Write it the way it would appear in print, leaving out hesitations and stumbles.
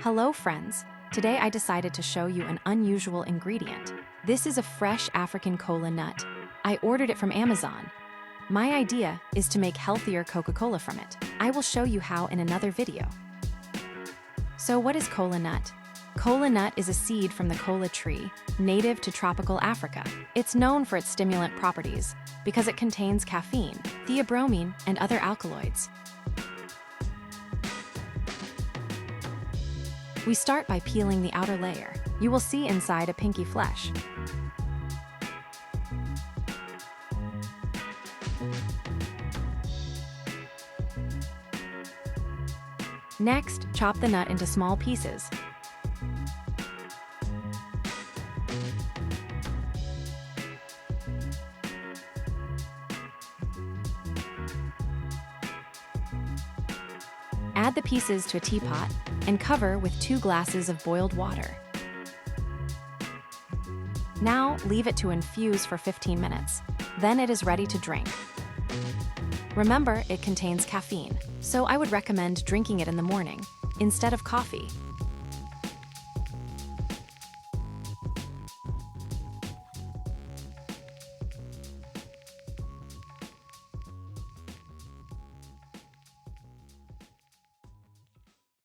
Hello friends, today I decided to show you an unusual ingredient. This is a fresh African kola nut. I ordered it from Amazon. My idea is to make healthier Coca-Cola from it. I will show you how in another video. So what is kola nut? Kola nut is a seed from the kola tree, native to tropical Africa. It's known for its stimulant properties because it contains caffeine, theobromine, and other alkaloids. We start by peeling the outer layer. You will see inside a pinky flesh. Next, chop the nut into small pieces. Add the pieces to a teapot and cover with 2 glasses of boiled water. Now, leave it to infuse for 15 minutes. Then it is ready to drink. Remember, it contains caffeine, so I would recommend drinking it in the morning instead of coffee.